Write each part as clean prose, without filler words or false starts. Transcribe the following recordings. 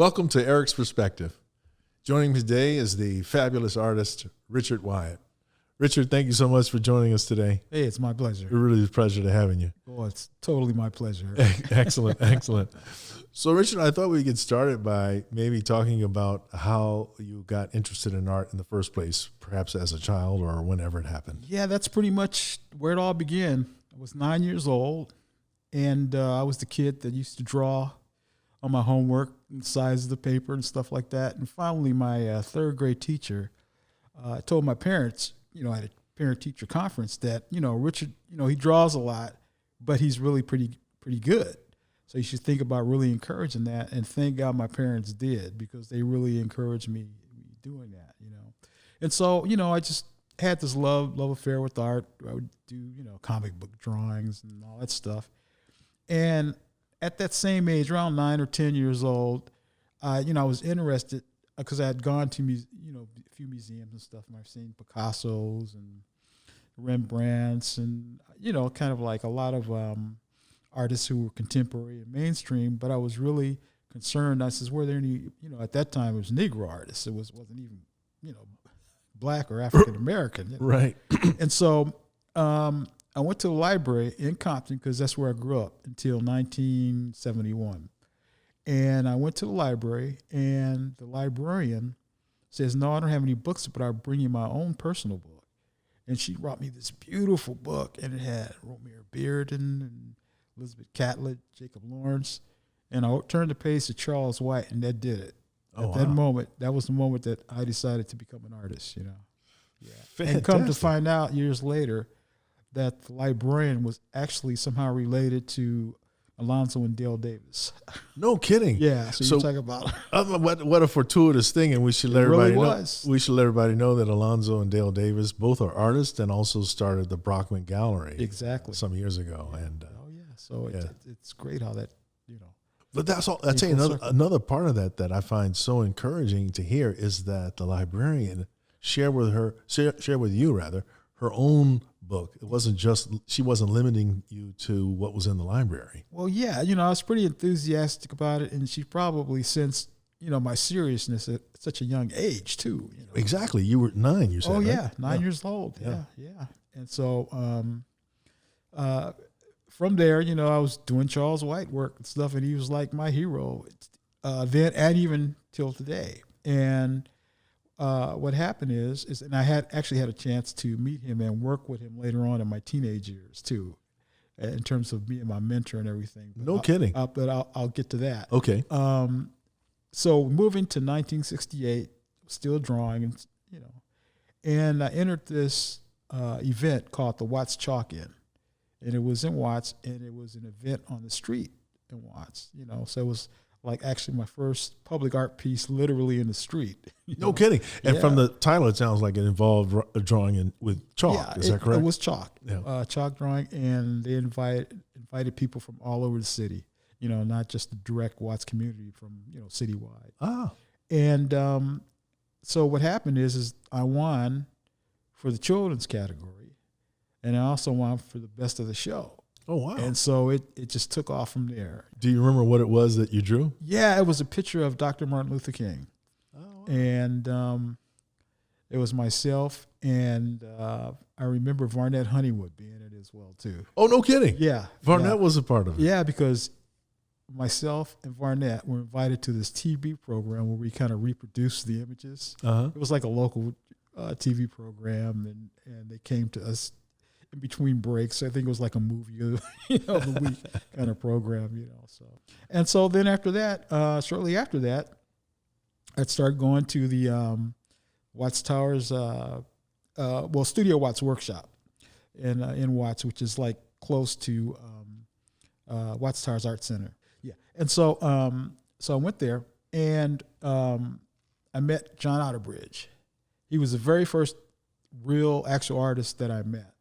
Welcome to Eric's Perspective. Joining me today is the fabulous artist, Richard Wyatt. Richard, thank you so much for joining us today. Hey, it's my pleasure. It's really a pleasure to having you. Oh, it's totally my pleasure. Excellent, excellent. So, Richard, I thought we could start it by maybe talking about how you got interested in art in the first place, perhaps as a child or whenever it happened. Yeah, that's pretty much where it all began. I was 9 years old, and I was the kid that used to draw on my homework and size of the paper and stuff like that. And finally, my third grade teacher told my parents, at a parent-teacher conference that, Richard, he draws a lot, but he's really pretty good. So you should think about really encouraging that. And thank God my parents did, because they really encouraged me doing that, And so, I just had this love affair with art. I would do, comic book drawings and all that stuff. And at that same age, around 9 or 10 years old, I was interested because I had gone to, a few museums and stuff, and I've seen Picasso's and Rembrandts and, kind of like a lot of artists who were contemporary and mainstream, but I was really concerned. I says, were there any, at that time it was Negro artists. It wasn't even, Black or African American. Right. And so I went to the library in Compton because that's where I grew up until 1971. And I went to the library, and the librarian says, no, I don't have any books, but I'll bring you my own personal book. And she brought me this beautiful book, and it had Romare Bearden and Elizabeth Catlett, Jacob Lawrence. And I turned the page to Charles White, and that did it. That moment, that was the moment that I decided to become an artist, Yeah. Fantastic. And come to find out years later that the librarian was actually somehow related to Alonzo and Dale Davis. No kidding. Yeah, so you talk about what a fortuitous thing, and we should let everybody really know. was. We should let everybody know that Alonzo and Dale Davis both are artists and also started the Brockman Gallery exactly some years ago. Yeah. And so it's great how that But that's all. I tell you another part of that I find so encouraging to hear is that the librarian shared with you her own book. It wasn't just, she wasn't limiting you to what was in the library. Well, yeah, I was pretty enthusiastic about it, and she probably sensed, my seriousness at such a young age too. Exactly. You were 9, you said. Oh, right? yeah, 9 years old. Yeah. And so from there, I was doing Charles White work and stuff, and he was like my hero then and even till today. And what happened is, and I had a chance to meet him and work with him later on in my teenage years too, in terms of being my mentor and everything. But kidding. But I'll get to that. Okay. So moving to 1968, still drawing, and I entered this event called the Watts Chalk-In, and it was in Watts, and it was an event on the street in Watts. So it was like actually my first public art piece literally in the street. No kidding. And from the title, it sounds like it involved a drawing with chalk. Yeah, Is that correct? It was chalk, yeah. Chalk drawing, and they invited people from all over the city, not just the direct Watts community, from, citywide. Ah. And so what happened is I won for the children's category, and I also won for the best of the show. Oh, wow. And so it just took off from there. Do you remember what it was that you drew? Yeah, it was a picture of Dr. Martin Luther King. Oh, wow. And it was myself, and I remember Varnett Honeywood being in it as well, too. Oh, no kidding. Yeah. Varnett was a part of it. Yeah, because myself and Varnett were invited to this TV program where we kind of reproduced the images. Uh-huh. It was like a local TV program, and they came to us in between breaks. I think it was like a movie of the week kind of program, So then after that, shortly after that, I started going to the Watts Towers, Studio Watts workshop in Watts, which is like close to Watts Towers Art Center. Yeah. And so I went there, and I met John Outerbridge. He was the very first real actual artist that I met.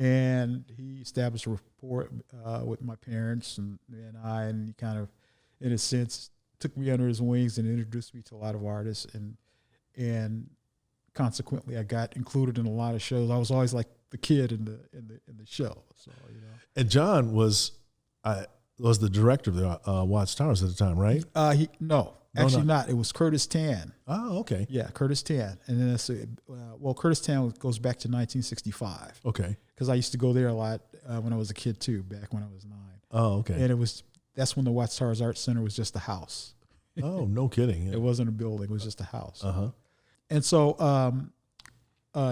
And he established a rapport with my parents and he kind of, in a sense, took me under his wings and introduced me to a lot of artists, and consequently, I got included in a lot of shows. I was always like the kid in the show. So And John was the director of the Watts Towers at the time, right? actually not. It was Curtis Tan. Oh, okay. Yeah, Curtis Tan. And then Curtis Tan goes back to 1965. Okay. Because I used to go there a lot when I was a kid too, back when I was 9. Oh, okay. And that's when the Watts-Towers Art Center was just a house. Oh, no kidding. Yeah. It wasn't a building. It was just a house. Uh-huh. And so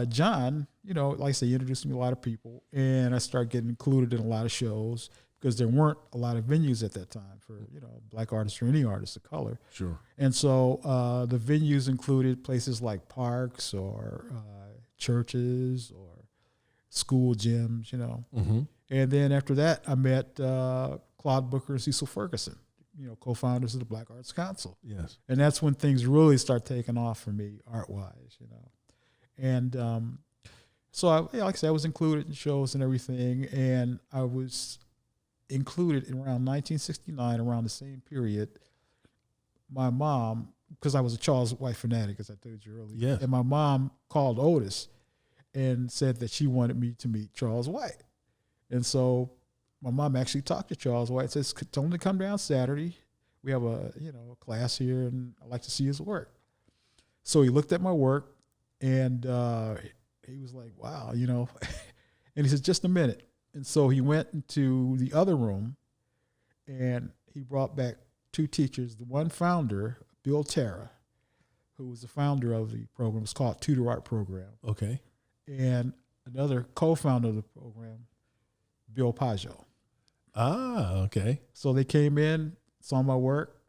John, like I say, he introduced me to a lot of people, and I started getting included in a lot of shows because there weren't a lot of venues at that time for, black artists or any artists of color. Sure. And so the venues included places like parks or churches or school gyms, Mm-hmm. And then after that, I met Claude Booker and Cecil Ferguson, co-founders of the Black Arts Council. Yes. And that's when things really start taking off for me art-wise, And so, like I said, I was included in shows and everything, and I was included in around 1969, around the same period. My mom, because I was a Charles White fanatic, as I told you earlier, Yes. and my mom called Otis and said that she wanted me to meet Charles White. And so my mom actually talked to Charles White, says, "Tell him to come down Saturday. We have a class here, and I'd like to see his work." So he looked at my work, and he was like, "Wow," and he said, "Just a minute." And so he went into the other room, and he brought back 2 teachers. The one founder, Bill Terra, who was the founder of the program. It's called Tutor Art Program. Okay. And another co-founder of the program, Bill Pajo. Ah, okay. So they came in, saw my work,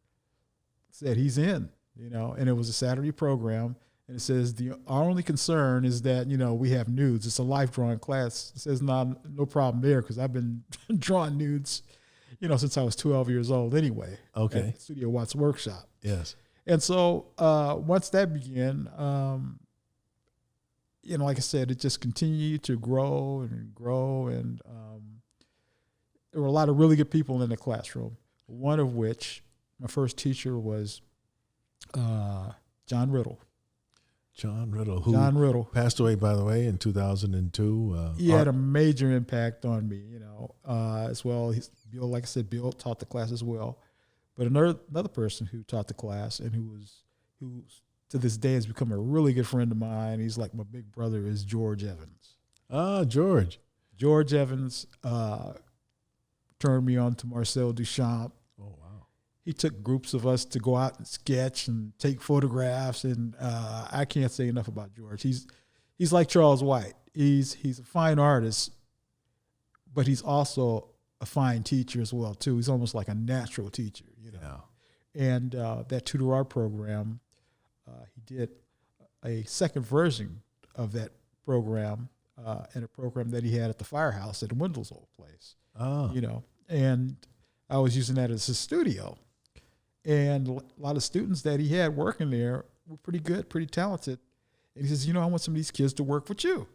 said he's in, and it was a Saturday program. And it says, our only concern is that, we have nudes. It's a life drawing class. It says, no problem there, because I've been drawing nudes, since I was 12 years old anyway. Okay. At Studio Watts Workshop. Yes. And so once that began, like I said, it just continued to grow and grow. And there were a lot of really good people in the classroom, one of which, my first teacher was John Riddle. John Riddle, passed away, by the way, in 2002. He had a major impact on me, as well. Bill, like I said, Bill taught the class as well. But another person who taught the class and who to this day has become a really good friend of mine, he's like my big brother, is George Evans. Ah, George. George Evans turned me on to Marcel Duchamp. Oh, wow. He took groups of us to go out and sketch and take photographs, and I can't say enough about George. He's like Charles White. He's a fine artist, but he's also a fine teacher as well too. He's almost like a natural teacher, Yeah. And that Tutor Art program, he did a second version of that program in a program that he had at the firehouse at Wendell's old place. Oh. And I was using that as his studio. And a lot of students that he had working there were pretty good, pretty talented. And he says, I want some of these kids to work with you.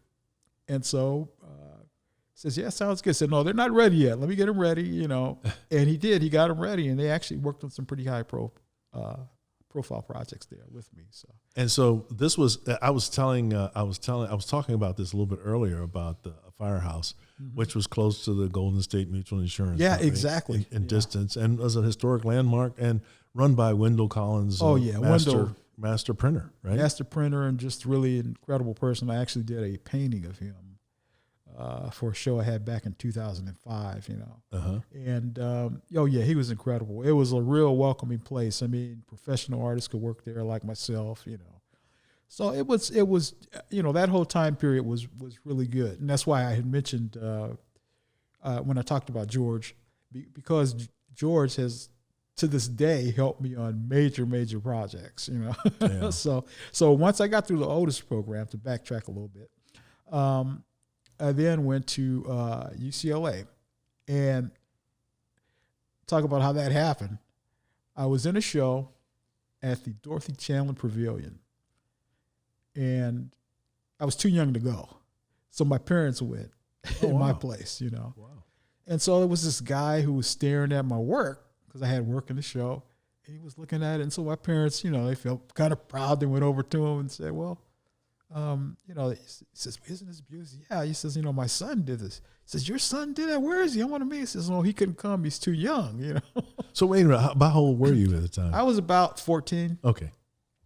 And so he says, yeah, sounds good. I said, no, they're not ready yet. Let me get them ready, And he did. He got them ready. And they actually worked on some pretty high profile projects there with me. So. And so this was, I was talking about this a little bit earlier about the firehouse, mm-hmm. which was close to the Golden State Mutual Insurance. Yeah, Company exactly. In distance, and was a historic landmark and run by Wendell Collins. Master printer, right? Master printer, and just really incredible person. I actually did a painting of him for a show I had back in 2005, Uh-huh. And, he was incredible. It was a real welcoming place. I mean, professional artists could work there like myself, So it was that whole time period was really good. And that's why I had mentioned when I talked about George, because George has, to this day, helped me on major projects, Yeah. So once I got through the Otis program, to backtrack a little bit, I then went to UCLA, and talk about how that happened. I was in a show at the Dorothy Chandler Pavilion, and I was too young to go. So my parents went in my place, Wow. And so there was this guy who was staring at my work, because I had work in the show, and he was looking at it. And so my parents, they felt kind of proud. They went over to him and said, well, he says, isn't this beautiful? Yeah. He says, my son did this. He says, your son did that? Where is he? I want to meet him. He says, no, he couldn't come. He's too young, So wait a minute, about how old were you at the time? I was about 14. Okay.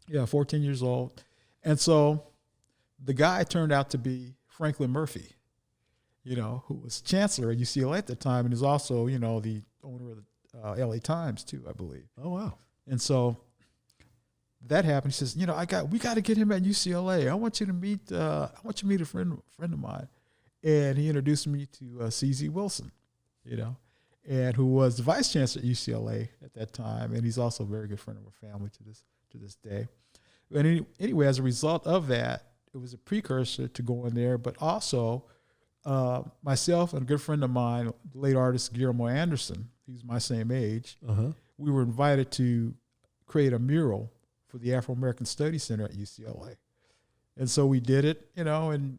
Yeah, 14 years old. And so the guy turned out to be Franklin Murphy, who was chancellor at UCLA at the time and is also, the owner of the LA Times too, I believe. Oh, wow. And so that happened. He says, we got to get him at UCLA. I want you to meet a friend of mine. And he introduced me to C.Z. Wilson, and who was the vice chancellor at UCLA at that time. And he's also a very good friend of our family to this day. And anyway, as a result of that, it was a precursor to going there, but also myself and a good friend of mine, the late artist Guillermo Anderson, he's my same age, we were invited to create a mural for the Afro-American Studies Center at UCLA. And so we did it, and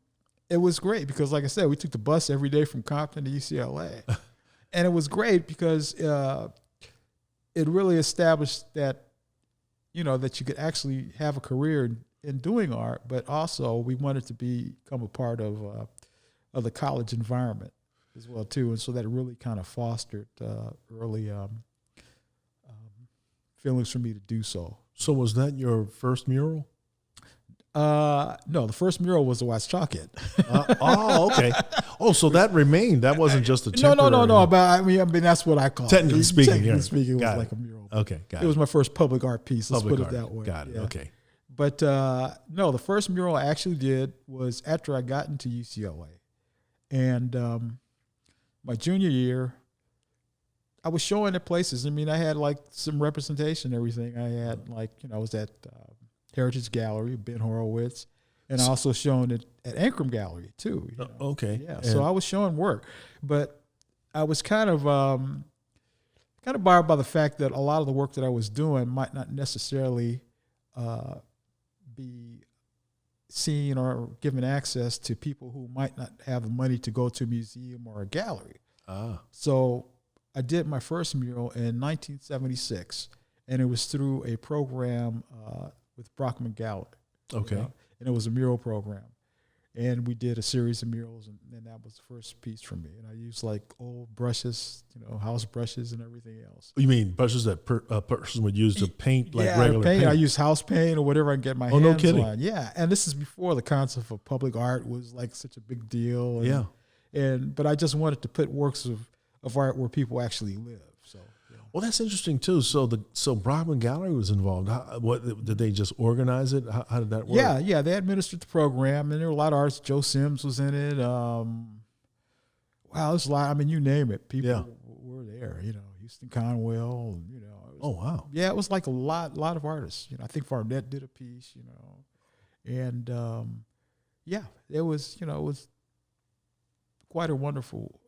it was great because, like I said, we took the bus every day from Compton to UCLA. And it was great because it really established that, that you could actually have a career in doing art, but also we wanted to become a part of the college environment as well too, and so that really kind of fostered early feelings for me to do so. So was that your first mural? No, the first mural was the Watts Chalk It. Oh, okay. Oh, so that remained. That wasn't just a temporary. No. But I mean, that's what I call it. Technically speaking, it was like a mural. Okay, got it. It was my first public art piece. Let's put it that way. Got it. Yeah. Okay. But no, the first mural I actually did was after I got into UCLA, and my junior year, I was showing at places. I mean, I had like some representation and everything. I had I was at Heritage Gallery, Ben Horowitz, and I also shown it at Ankrum Gallery too. Okay. Yeah. So I was showing work, but I was kind of barred by the fact that a lot of the work that I was doing might not necessarily be seen or given access to people who might not have the money to go to a museum or a gallery. So I did my first mural in 1976, and it was through a program with Brockman Gallery. Okay. And it was a mural program. And we did a series of murals, and that was the first piece for me. And I used like old brushes, house brushes and everything else. You mean brushes that a person would use to paint regular paint? I use house paint or whatever I can get my hands no kidding. on. Yeah, and this is before the concept of public art was like such a big deal. But I just wanted to put works of art where people actually live. So. Well, that's interesting too. So Brockman Gallery was involved. What did they just organize it? How did that work? Yeah, they administered the program, and there were a lot of artists. Joe Sims was in it. There's a lot. I mean, you name it, people were there. Houston Conwell. Oh wow. Yeah, it was like a lot of artists. I think Farnett did a piece. And it was quite a wonderful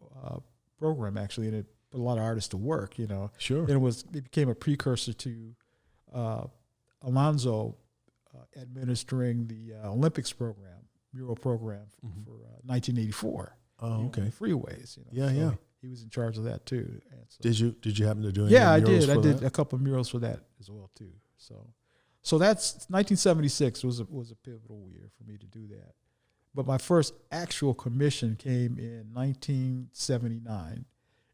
program actually, and it put a lot of artists to work, Sure. And it became a precursor to Alonzo administering the Olympics program, mural program for 1984. Oh, okay. Freeways. Yeah. He was in charge of that too. And so, Did you happen to do any? Yeah, I murals did. for I did that? a couple of murals for that as well too. So that's 1976 was a pivotal year for me to do that. But my first actual commission came in 1979.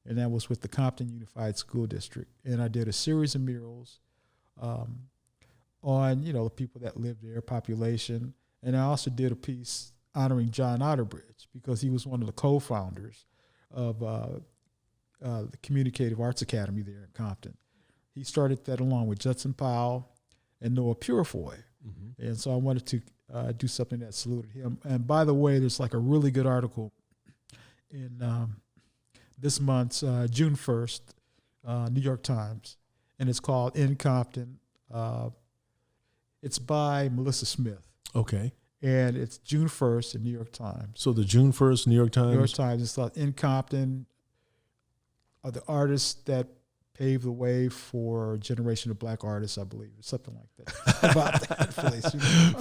And that was with the Compton Unified School District. And I did a series of murals on, the people that lived there, population. And I also did a piece honoring John Otterbridge because he was one of the co-founders of the Communicative Arts Academy there in Compton. He started that along with Judson Powell and Noah Purifoy. Mm-hmm. And so I wanted to do something that saluted him. And by the way, there's like a really good article in this month's June 1st, New York Times, and it's called In Compton. It's by Melissa Smith. Okay. And it's June 1st in New York Times. So the June 1st New York Times? New York Times. It's called In Compton are the artists that paved the way for a generation of black artists, I believe, or something like that, about that place.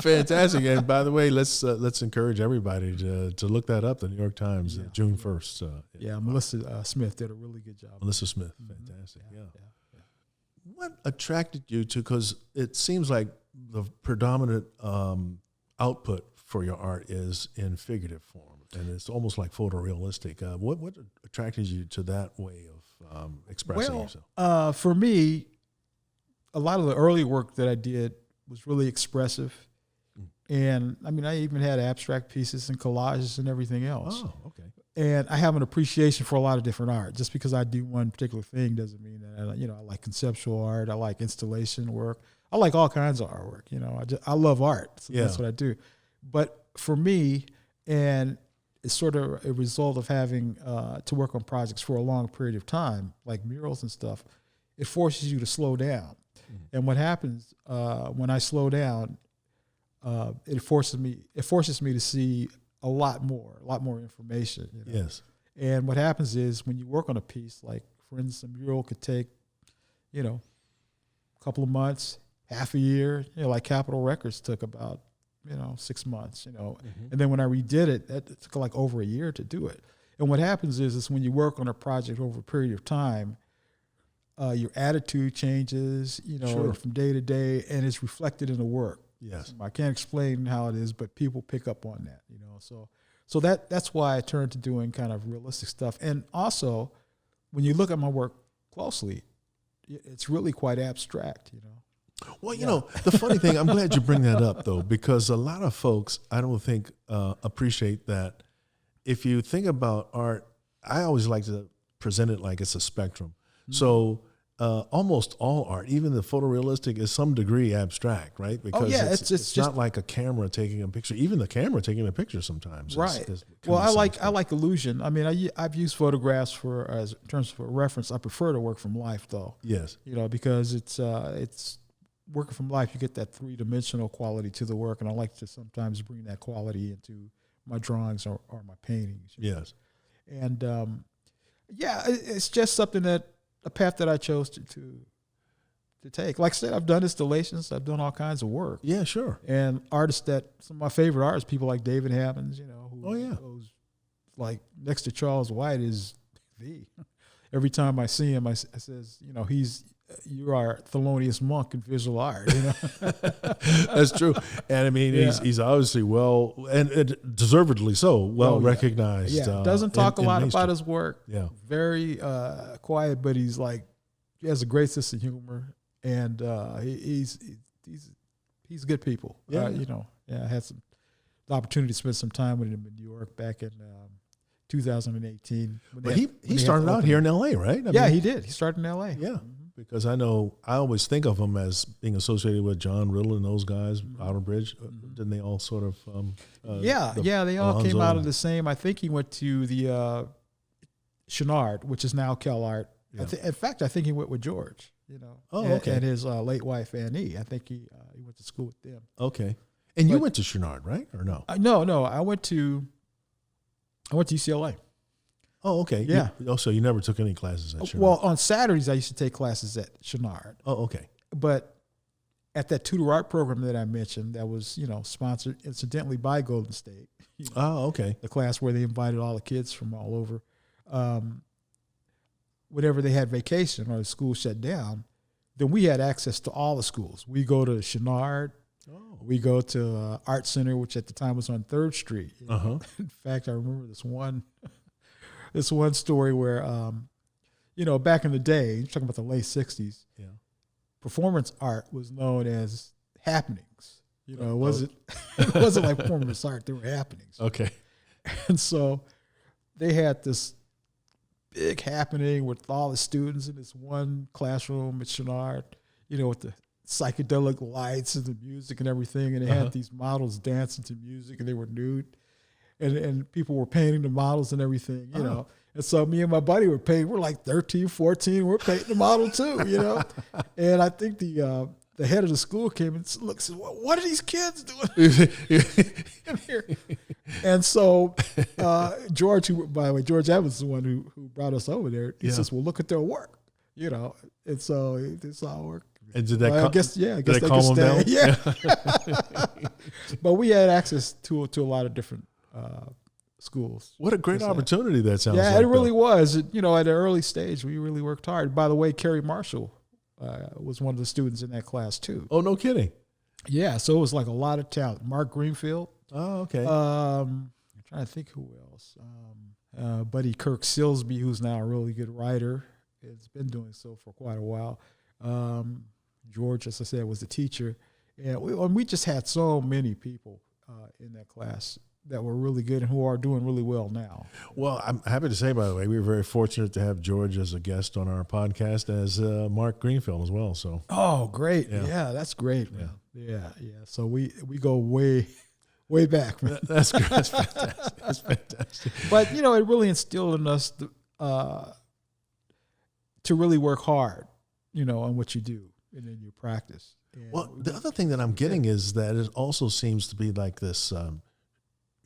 Fantastic. And by the way, let's encourage everybody to look that up, the New York Times, June 1st. Melissa Smith did a really good job. Melissa Smith, fantastic, yeah. What attracted you to, because it seems like the predominant output for your art is in figurative form, and it's almost like photorealistic. What attracted you to that way of expressing yourself? For me, a lot of the early work that I did was really expressive. And I mean, I even had abstract pieces and collages and everything else. Oh, okay. And I have an appreciation for a lot of different art. Just because I do one particular thing doesn't mean that, I like conceptual art. I like installation work. I like all kinds of artwork. I love art. So that's what I do. But for me, and it's sort of a result of having to work on projects for a long period of time, like murals and stuff, it forces you to slow down. Mm-hmm. And what happens when I slow down, it forces me to see a lot more information. Yes. And what happens is when you work on a piece, like for instance, a mural could take, a couple of months, half a year. Like Capitol Records took about 6 months. Mm-hmm. And then when I redid it, it took like over a year to do it. And what happens is when you work on a project over a period of time, your attitude changes, Sure. from day to day, and it's reflected in the work. Yes. I can't explain how it is, but people pick up on that, So that's why I turned to doing kind of realistic stuff. And also, when you look at my work closely, it's really quite abstract, Well, the funny thing, I'm glad you bring that up, though, because a lot of folks, I don't think, appreciate that. If you think about art, I always like to present it like it's a spectrum. Mm-hmm. So almost all art, even the photorealistic, is some degree abstract, right? Because it's just not like a camera taking a picture. Even the camera taking a picture sometimes, right? I like illusion. I mean, I've used photographs in terms of a reference. I prefer to work from life, though. Yes, because it's working from life. You get that 3-dimensional quality to the work, and I like to sometimes bring that quality into my drawings or my paintings. Yes, and it's just something that. A path that I chose to take. Like I said, I've done installations. I've done all kinds of work. Yeah, sure. And some of my favorite artists, people like David Hammons, who's like next to Charles White is every time I see him, I says, you are Thelonious Monk in visual art. That's true. And I mean, he's obviously and deservedly so, recognized. Yeah, doesn't talk a lot about his work. Yeah. Very quiet, but he has a great sense of humor, and he's good people. Yeah. I had the opportunity to spend some time with him in New York back in 2018. But he started out here in L.A., right? He did. He started in L.A. Yeah. Mm-hmm. Because I always think of him as being associated with John Riddle and those guys, mm-hmm. Outerbridge. Mm-hmm. Didn't they all sort of? They all came out of the same. I think he went to the Chenard, which is now CalArt. Yeah. In fact, I think he went with George. And his late wife Annie. I think he went to school with them. Okay, and you went to Chenard, right? Or no? No. I went to UCLA. Oh, okay. Yeah. So you never took any classes at Chenard? Well, on Saturdays, I used to take classes at Chenard. Oh, okay. But at that tutor art program that I mentioned, that was, sponsored incidentally by Golden State. Oh, okay. The class where they invited all the kids from all over. Whenever they had vacation or the school shut down, then we had access to all the schools. We go to Chenard. Oh. We go to Art Center, which at the time was on 3rd Street. Uh-huh. In fact, I remember this one story where, back in the day, you're talking about the late 60s, performance art was known as happenings. It wasn't like performance art, there were happenings. Okay. And so they had this big happening with all the students in this one classroom at Chenard, with the psychedelic lights and the music and everything. And they had these models dancing to music, and they were nude. And people were painting the models and everything, know. And so me and my buddy were painting. We're like 13, 14. We're painting the model too, And I think the head of the school came and looked and said, what are these kids doing in here? And so George, by the way, George Evans is the one who brought us over there. He says, well, look at their work, And so it's all work. And did that I guess did they calm them down? Yeah. But we had access to a lot of different schools. What a great opportunity that sounds like. Yeah, it really was. At an early stage, we really worked hard. By the way, Kerry Marshall was one of the students in that class too. Oh, no kidding. Yeah, so it was like a lot of talent. Mark Greenfield. Oh, okay. I'm trying to think who else. Buddy Kirk Silsby, who's now a really good writer. It's been doing so for quite a while. George, as I said, was the teacher. And we just had so many people in that class that were really good and who are doing really well now. Well, I'm happy to say, by the way, we were very fortunate to have George as a guest on our podcast, as Mark Greenfield as well. So, oh, great! Yeah, that's great, man. Yeah. So we go way back. Man. That's good. That's fantastic. That's fantastic. But it really instilled in us to really work hard, on what you do and in your practice. And well, the other thing that I'm getting is that it also seems to be like this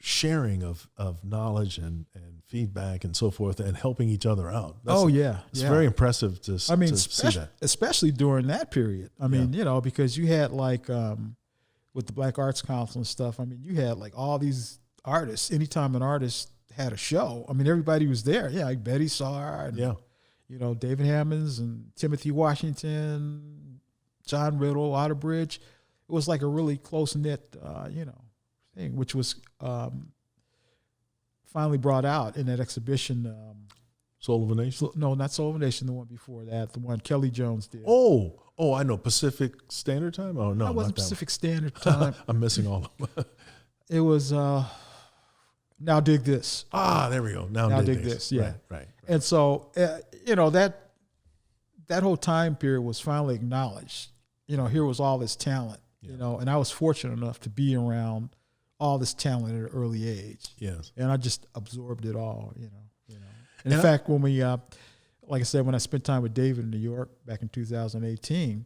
sharing of knowledge and feedback and so forth, and helping each other out. It's very impressive to see that. Especially during that period. I mean, because you had with the Black Arts Council and stuff, I mean, you had all these artists. Anytime an artist had a show, I mean, everybody was there. Yeah, like Betty Saar and, David Hammonds and Timothy Washington, John Riddle, Otterbridge. It was like a really close-knit, thing, which was finally brought out in that exhibition. Soul of a Nation? No, not Soul of a Nation, the one before that, the one Kelly Jones did. Oh, I know. Pacific Standard Time? Oh, no. That wasn't Pacific Standard Time. I'm missing all of them. It was Now Dig This. There we go. Now Dig This. Yeah. Right. And so, that whole time period was finally acknowledged. Here was all this talent, and I was fortunate enough to be around all this talent at an early age. Yes. And I just absorbed it all, And in fact, when we, like I said, when I spent time with David in New York back in 2018,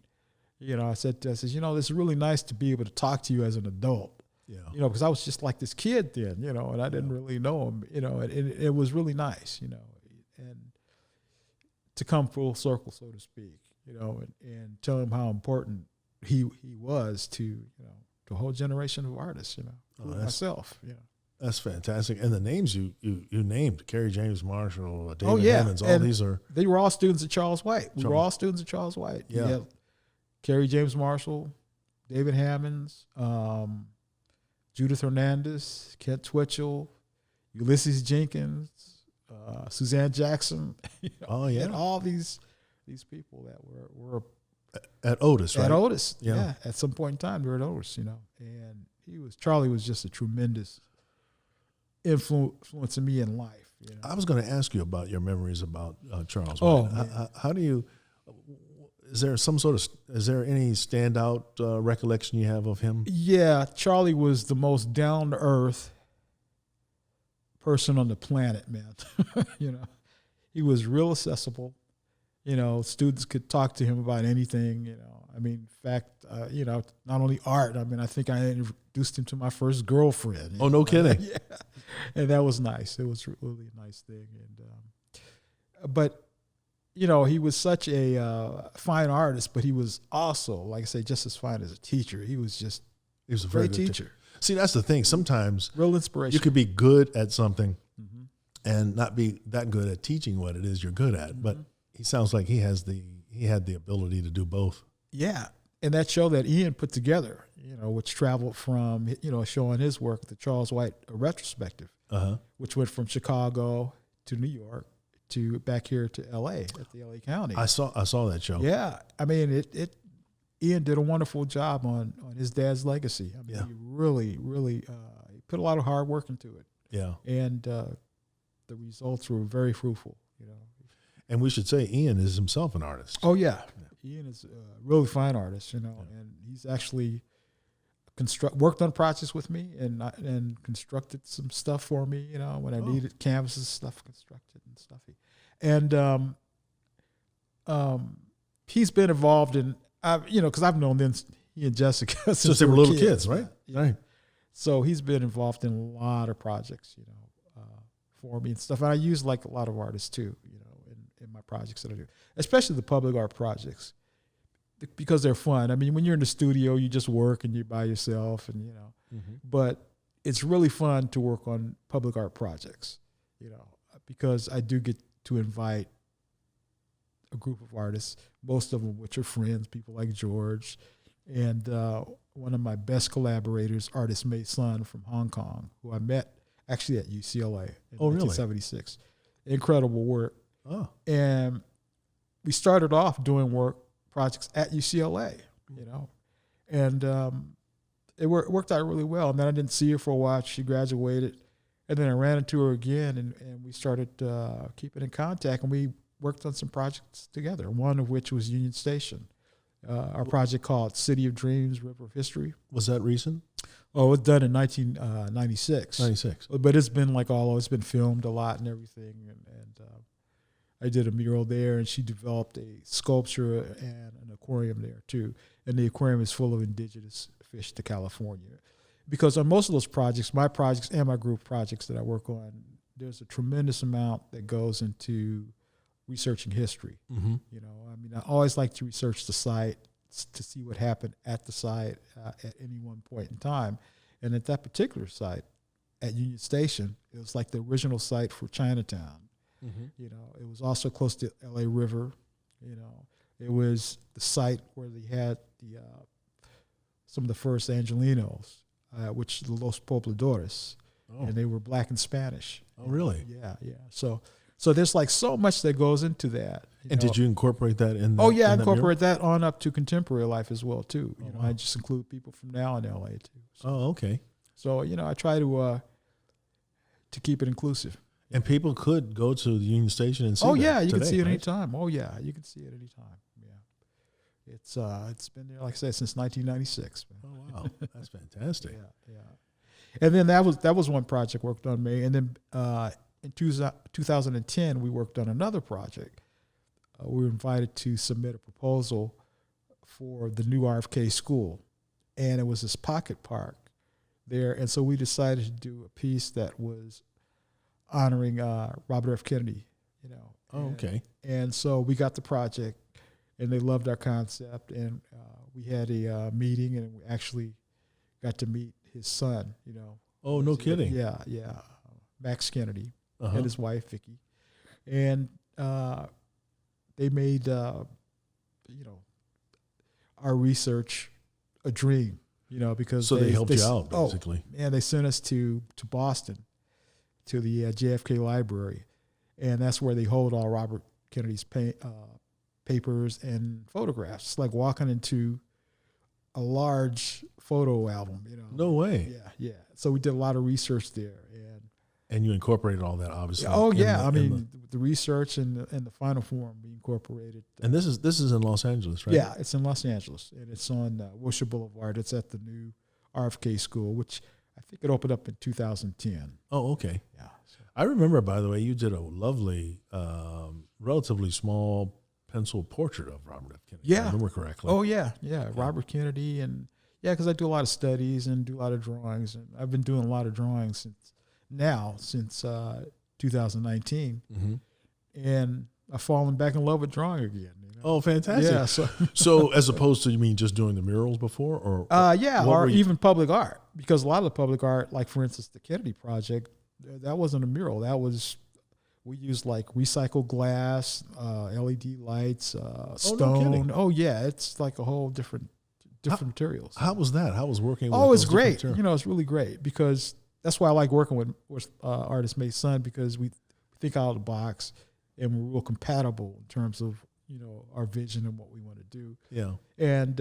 I said, this is really nice to be able to talk to you as an adult. Yeah. Because I was just like this kid then, and I didn't really know him, and it was really nice, and to come full circle, so to speak, and tell him how important he was to a whole generation of artists, myself, That's fantastic. And the names you named, Kerry James Marshall, David Hammonds, all these are... They were all students of Charles White. We were all students of Charles White. Yeah. Kerry James Marshall, David Hammonds, Judith Hernandez, Kent Twitchell, Ulysses Jenkins, Suzanne Jackson. And all these people that were at Otis, right? At Otis, yeah. At some point in time, they were at Otis, and Charlie was just a tremendous influence in me in life. I was going to ask you about your memories about Charles Oh, White. How do you? Is there any standout recollection you have of him? Yeah, Charlie was the most down to earth person on the planet, man. He was real accessible. Students could talk to him about anything. I mean, in fact, not only art. I mean, I think I introduced him to my first girlfriend. Oh, no kidding. Yeah, and that was nice. It was really a nice thing. And but he was such a fine artist, but he was also, like I say, just as fine as a teacher. He was a very great good teacher. See, that's the thing. Sometimes real inspiration. You could be good at something and not be that good at teaching what it is you're good at. But he sounds like he had the ability to do both. Yeah. And that show that Ian put together, which traveled from, showing his work, the Charles White Retrospective, which went from Chicago to New York to back here to L.A. at the L.A. County. I saw that show. Yeah. I mean, Ian did a wonderful job on his dad's legacy. I mean, he really, really he put a lot of hard work into it. Yeah. And the results were very fruitful, And we should say Ian is himself an artist. Oh, yeah. Ian is a really fine artist, and he's actually worked on projects with me and constructed some stuff for me, when I needed canvases, stuff constructed and stuff. And he's been involved in, because I've known he and Jessica since they were little kids, right? Yeah. Right. So he's been involved in a lot of projects, for me and stuff. And I use like a lot of artists too, in my projects that I do, especially the public art projects, because they're fun. I mean, when you're in the studio, you just work and you're by yourself, and but it's really fun to work on public art projects, because I do get to invite a group of artists, most of them which are friends, people like George, and one of my best collaborators, artist Mei Sun from Hong Kong, who I met actually at UCLA in 1976. Incredible work. Oh. And we started off doing projects at UCLA, and it worked out really well. And then I didn't see her for a while. She graduated, and then I ran into her again, and we started keeping in contact, and we worked on some projects together, one of which was Union Station, our project called City of Dreams, River of History. Was that recent? Oh, it was done in 1996. 96. But it's been it's been filmed a lot and everything. And I did a mural there, and she developed a sculpture and an aquarium there too. And the aquarium is full of indigenous fish to California. Because on most of those projects, my projects and my group projects that I work on, there's a tremendous amount that goes into researching history. Mm-hmm. I always like to research the site to see what happened at the site at any one point in time. And at that particular site, at Union Station, it was like the original site for Chinatown. Mm-hmm. It was also close to LA River. It was the site where they had some of the first Angelinos, which the Los Pobladores, and they were black and Spanish. Oh, really? Yeah. So there's so much that goes into that. And did you incorporate that in? I incorporate that on up to contemporary life as well too. Wow. I just include people from now in LA too. So, okay. So I try to keep it inclusive. And people could go to the Union Station and see. Oh yeah, you today, can see it right? anytime. Oh yeah, you can see it anytime. Yeah, it's been there, like I said, since 1996. Oh wow, that's fantastic. Yeah. And then that was one project worked on me, and then in 2010 we worked on another project. We were invited to submit a proposal for the new RFK school, and it was this pocket park there, and so we decided to do a piece that was honoring Robert F. Kennedy. Oh, okay. And so we got the project, and they loved our concept, and we had a meeting, and we actually got to meet his son. Oh, no kidding. Yeah. Max Kennedy and his wife Vicki, and they made our research a dream. Because so they helped you out basically. They sent us to Boston, to the JFK Library, and that's where they hold all Robert Kennedy's papers and photographs. It's like walking into a large photo album. No way. Yeah. So we did a lot of research there, and you incorporated all that, obviously. Oh yeah, the research and the final form we incorporated. And this is in Los Angeles, right? Yeah, it's in Los Angeles, and it's on Wilshire Boulevard. It's at the new RFK school, which I think it opened up in 2010. Oh, okay. Yeah. So. I remember, by the way, you did a lovely, relatively small pencil portrait of Robert F. Kennedy. Yeah. If I remember correctly. Oh yeah. Robert Kennedy, and because I do a lot of studies and do a lot of drawings, and I've been doing a lot of drawings since 2019, mm-hmm. and I've fallen back in love with drawing again. Oh, fantastic! Yeah, so as opposed to, you mean just doing the murals before, or even public art, because a lot of the public art, like for instance the Kennedy project, that wasn't a mural. That was, we used like recycled glass, LED lights, stone. No, oh yeah, it's like a whole different materials. How was that? How was working with it's great. It's really great, because that's why I like working with artist May Sun, because we think out of the box and we're real compatible in terms of our vision and what we want to do. Yeah. And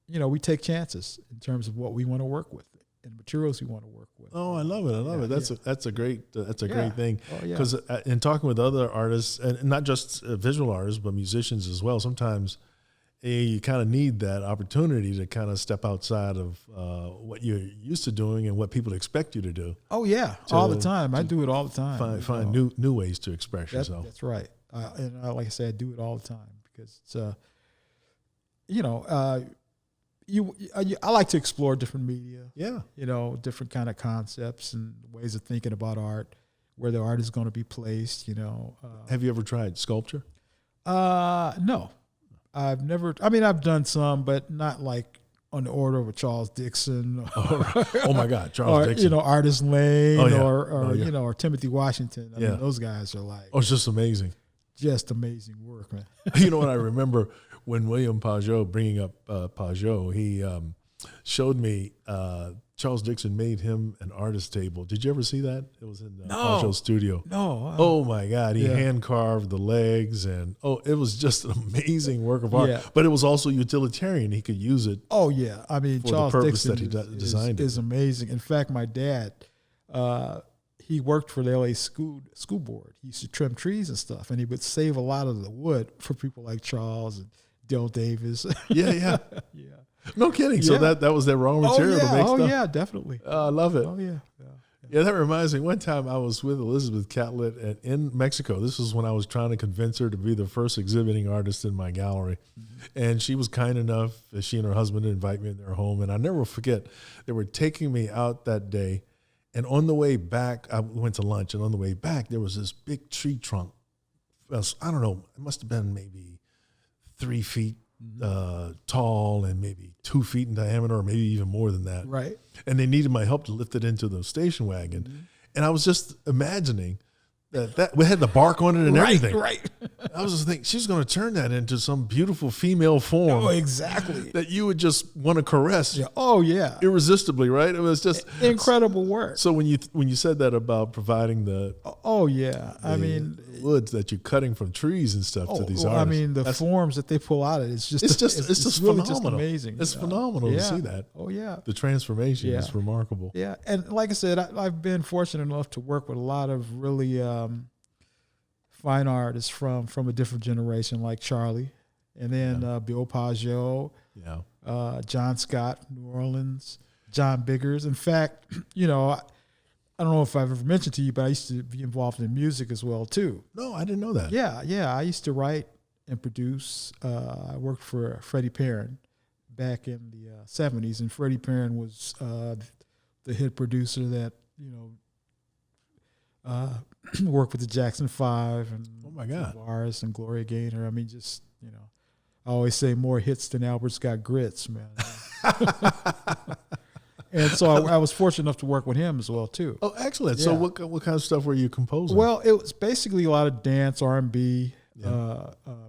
we take chances in terms of what we want to work with and materials we want to work with. Oh, I love it. I love it. That's a great great thing. Oh, yeah. Because in talking with other artists, and not just visual artists but musicians as well, sometimes you kind of need that opportunity to kind of step outside of what you're used to doing and what people expect you to do. Oh yeah, all the time. I do it all the time. Find new ways to express yourself. That's right. And like I said, I do it all the time, because it's I like to explore different media. Yeah. Different kind of concepts and ways of thinking about art, where the art is going to be placed. Have you ever tried sculpture? No. I've never. I've done some, but not like on the order of a Charles Dixon. Oh my God, Charles Dixon. Artist Lane, or or Timothy Washington. I mean, those guys are like. Oh, it's just amazing. Just amazing work, man. You know what I remember when William Pajot, bringing up Pajot, showed me Charles Dixon made him an artist table. Did you ever see that? It was in the Crenshaw studio. No. Oh my God. He hand carved the legs, and it was just an amazing work of art. Yeah. But it was also utilitarian. He could use it. Oh yeah. I mean, for Charles the purpose Dixon that he designed is amazing. In fact, my dad, he worked for the LA school board. He used to trim trees and stuff, and he would save a lot of the wood for people like Charles and Dale Davis. Yeah. Yeah. No kidding. So that was their raw material to make stuff. Oh yeah, definitely. I love it. Oh yeah. Yeah, that reminds me. One time I was with Elizabeth Catlett in Mexico. This was when I was trying to convince her to be the first exhibiting artist in my gallery. Mm-hmm. And she was kind enough, she and her husband, to invite me in their home. And I never forget, they were taking me out that day. And on the way back, I went to lunch. And on the way back, there was this big tree trunk. I don't know, it must have been maybe 3 feet tall and maybe 2 feet in diameter, or maybe even more than that. Right. And they needed my help to lift it into the station wagon. Mm-hmm. And I was just imagining that we had the bark on it and everything. Right. I was just thinking, she's going to turn that into some beautiful female form. Oh, exactly. That you would just want to caress. Yeah. Oh, yeah. Irresistibly, right? It was just incredible work. So when you said that about providing the I mean, woods that you're cutting from trees and stuff to these artists. I mean, the forms that they pull out, it's just really phenomenal. Just amazing. It's phenomenal to see that. Oh yeah, the transformation is remarkable. Yeah, and like I said, I've been fortunate enough to work with a lot of really fine artists from a different generation, like Charlie, and then Bill Pageau, John Scott, New Orleans, John Biggers. In fact, I don't know if I've ever mentioned to you, but I used to be involved in music as well too. No, I didn't know that. Yeah. I used to write and produce. I worked for Freddie Perrin back in the 70s, and Freddie Perrin was the hit producer that worked with the Jackson 5 and Morris and Gloria Gaynor. I mean, just I always say more hits than Albert's Got Grits, man. And so I was fortunate enough to work with him as well too. Oh, excellent! Yeah. So what kind of stuff were you composing? Well, it was basically a lot of dance, R&B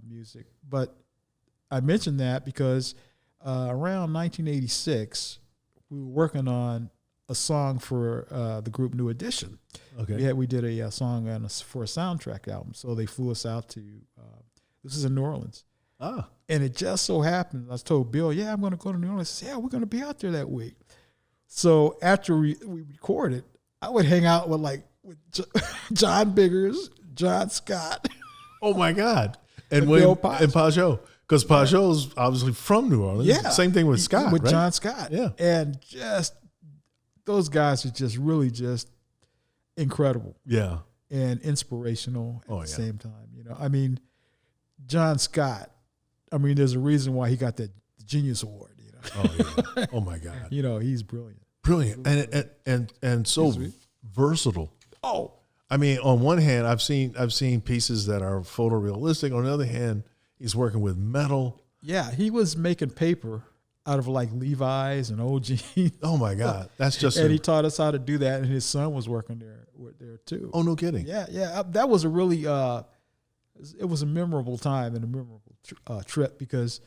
music. But I mentioned that because around 1986, we were working on a song for the group New Edition. Okay. We did a song for a soundtrack album. So they flew us out to this is in New Orleans. And it just so happened, I told Bill, I'm going to go to New Orleans. He said, we're going to be out there that week. So after we recorded, I would hang out with John Biggers, John Scott. Oh my God! And Pageau, because Pageau's obviously from New Orleans. Yeah, same thing with Scott, with right? John Scott. Yeah, and just those guys are just really just incredible. Yeah, and inspirational at the same time. I mean, John Scott. I mean, there's a reason why he got that Genius Award. Oh yeah! Oh my God! He's brilliant. Brilliant, and so versatile. Oh, I mean, on one hand, I've seen pieces that are photorealistic. On the other hand, he's working with metal. Yeah, he was making paper out of like Levi's and old jeans. Oh my God, that's just. And he taught us how to do that, and his son was working there too. Oh, no kidding. Yeah. That was a really it was a memorable time and a memorable trip because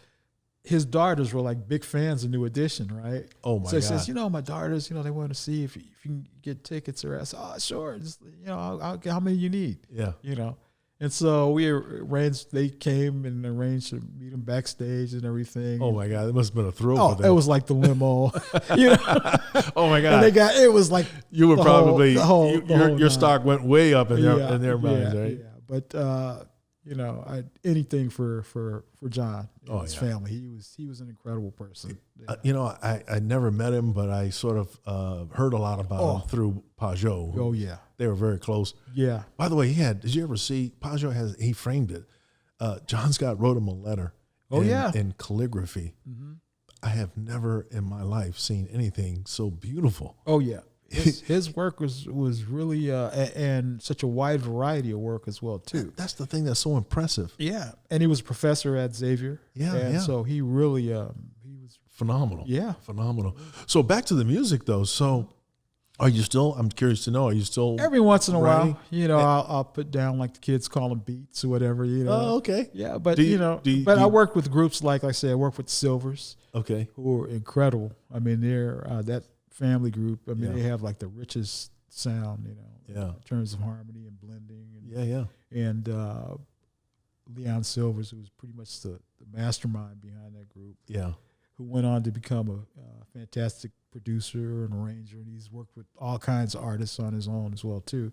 his daughters were like big fans of New Edition, right? Oh my God! So he says, my daughters, they want to see if you can get tickets or I said, oh sure, just I'll how many you need? Yeah, And so we arranged. They came and arranged to meet him backstage and everything. Oh my God! It must have been a thrill for them. It was like the limo, Oh my God! And it was like you were probably your night. Stock went way up in their minds, right? Yeah, but anything for John and his family. He was an incredible person. I never met him, but I sort of heard a lot about him through Pageau. Oh yeah, they were very close. Yeah. By the way, did you ever see Pageau he framed it? John Scott wrote him a letter. In calligraphy. Mm-hmm. I have never in my life seen anything so beautiful. Oh yeah. His work was really and such a wide variety of work as well too. That's the thing that's so impressive. Yeah, and he was a professor at Xavier. So he really he was phenomenal. Yeah, phenomenal. So back to the music though. So Are you still? I'm curious to know. Are you still Every once in a writing? while, I'll put down like the kids call them beats or whatever. Oh, okay. Yeah, but I work with groups like I said, I work with Silvers. Okay. Who are incredible. I mean, they're that family group. I mean, they have like the richest sound, in terms of harmony and blending. And, And Leon Silvers, who was pretty much the mastermind behind that group. Yeah. Who went on to become a fantastic producer and arranger, and he's worked with all kinds of artists on his own as well too.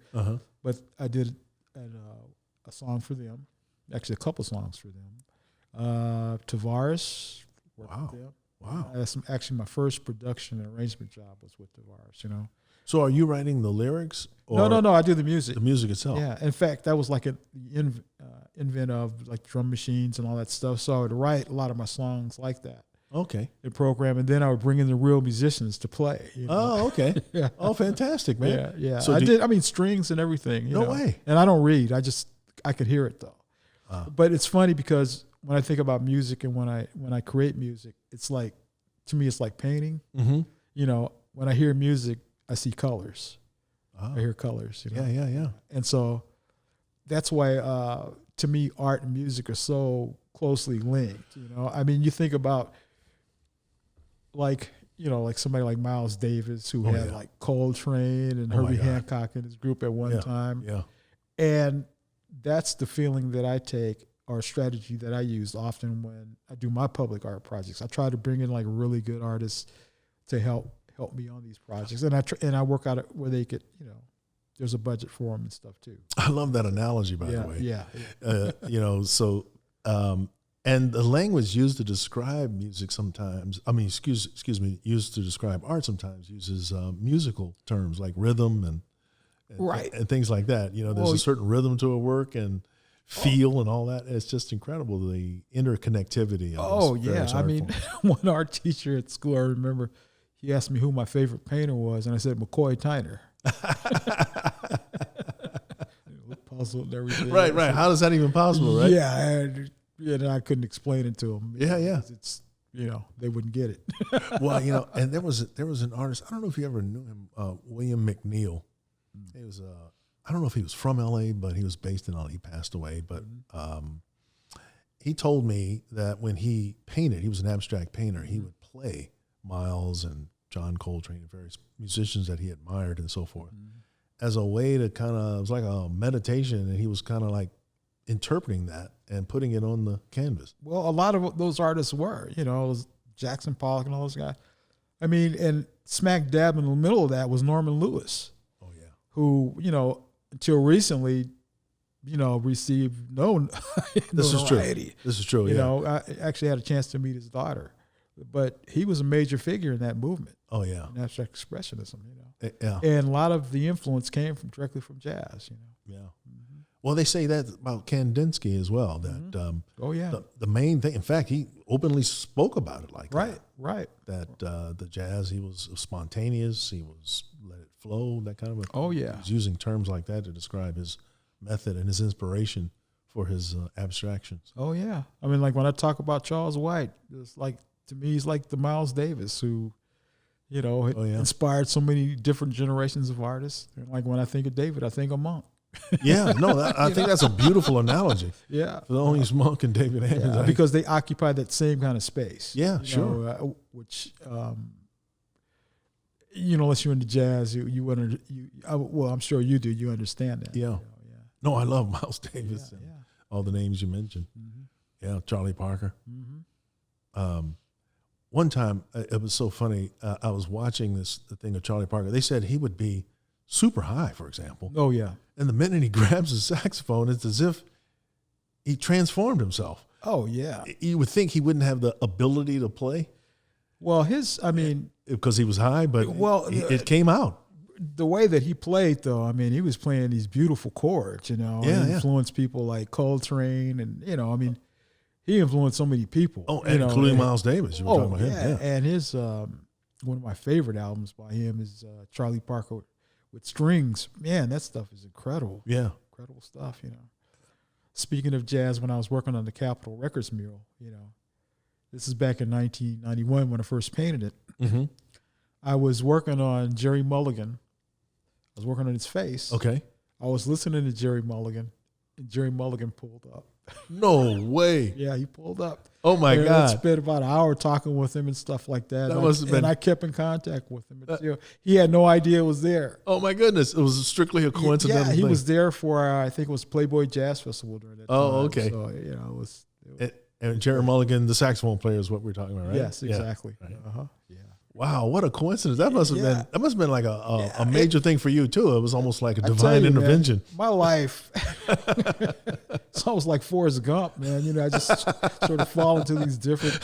But I did a song for them, actually a couple songs for them. Tavares, wow, with them. Wow. That's actually my first production and arrangement job was with Tavares. So are you writing the lyrics? Or no, I do the music. The music itself. Yeah, in fact, that was like an invent of like drum machines and all that stuff. So I would write a lot of my songs like that. Okay. The program, and then I would bring in the real musicians to play. Oh, okay. Yeah. Oh, fantastic, man. Yeah. So I did. I mean, strings and everything. No way. And I don't read. I could hear it though. But it's funny because when I think about music and when I create music, it's like, to me, it's like painting. Mm-hmm. When I hear music, I see colors. I hear colors. Yeah. And so that's why, to me, art and music are so closely linked. I mean, you think about like somebody like Miles Davis, who had like Coltrane and Herbie Hancock in his group at one time. Yeah. And that's the feeling that I take, or strategy that I use often when I do my public art projects. I try to bring in like really good artists to help me on these projects, and I work out where they could, there's a budget for them and stuff too. I love that analogy, by the way. Yeah. So and the language used to describe music sometimes, excuse me, used to describe art sometimes uses musical terms like rhythm and things like that. There's a certain rhythm to a work and feel and all that. It's just incredible, the interconnectivity of this I mean, one art teacher at school, I remember, he asked me who my favorite painter was, and I said McCoy Tyner. Puzzled and everything. Right. How is that even possible, right? Yeah, I couldn't explain it to them. Yeah. It's they wouldn't get it. Well, and there was an artist. I don't know if you ever knew him, William McNeil. He was I don't know if he was from L.A., but he was based in L.A. He passed away, but he told me that when he painted, he was an abstract painter. He would play Miles and John Coltrane and various musicians that he admired and so forth as a way to it was like a meditation, and he was kind of like interpreting that and putting it on the canvas. Well, a lot of those artists were, Jackson Pollock and all those guys. I mean, and smack dab in the middle of that was Norman Lewis. Oh yeah. Who, until recently, received no notoriety. This is true. I actually had a chance to meet his daughter, but he was a major figure in that movement. Oh yeah. In abstract expressionism, Yeah. And a lot of the influence came directly from jazz, Yeah. Well, they say that about Kandinsky as well. That the main thing. In fact, he openly spoke about it like that. Right. That the jazz, he was spontaneous. He was let it flow. That kind of. He was using terms like that to describe his method and his inspiration for his abstractions. Oh yeah. I mean, like when I talk about Charles White, it's like, to me, he's like the Miles Davis who, inspired so many different generations of artists. And like when I think of David, I think of Monk. Yeah, no, I think that's a beautiful analogy. Yeah. Thelonious Monk and David Andrews. Because they occupy that same kind of space. Yeah, sure. Which, unless you're into jazz, well, I'm sure you do. You understand that. Yeah. No, I love Miles Davis and all the names you mentioned. Mm-hmm. Yeah, Charlie Parker. Mm-hmm. One time, it was so funny. I was watching the thing of Charlie Parker. They said he would be super high, for example. Oh, yeah. And the minute he grabs his saxophone, it's as if he transformed himself. Oh, yeah. You would think he wouldn't have the ability to play. Well, because he was high, but it came out. The way that he played, though, I mean, he was playing these beautiful chords, He influenced people like Coltrane and, he influenced so many people. Oh, including Miles Davis. You were talking about him. Yeah. And his, one of my favorite albums by him is Charlie Parker with Strings. Man, that stuff is incredible. Yeah. Incredible stuff, Speaking of jazz, when I was working on the Capitol Records mural, this is back in 1991 when I first painted it. Mm-hmm. I was working on Jerry Mulligan, was working on his face. Okay. I was listening to Jerry Mulligan, and Jerry Mulligan pulled up. No way. Yeah, he pulled up. Oh my and God. I spent about an hour talking with him and stuff like that. That must have been. And I kept in contact with him. He had no idea it was there. Oh my goodness. It was strictly a coincidental Yeah, he thing. was there for, I think it was Playboy Jazz Festival during that time. Oh, okay. So, it was and Jerry Mulligan, the saxophone player, is what we're talking about, right? Yes, exactly. Yeah. Right. Uh-huh. Yeah. Wow, what a coincidence! That must have been like a major thing for you too. It was almost like a divine intervention. Man, my life, it's almost like Forrest Gump, man. I just sort of fall into these different.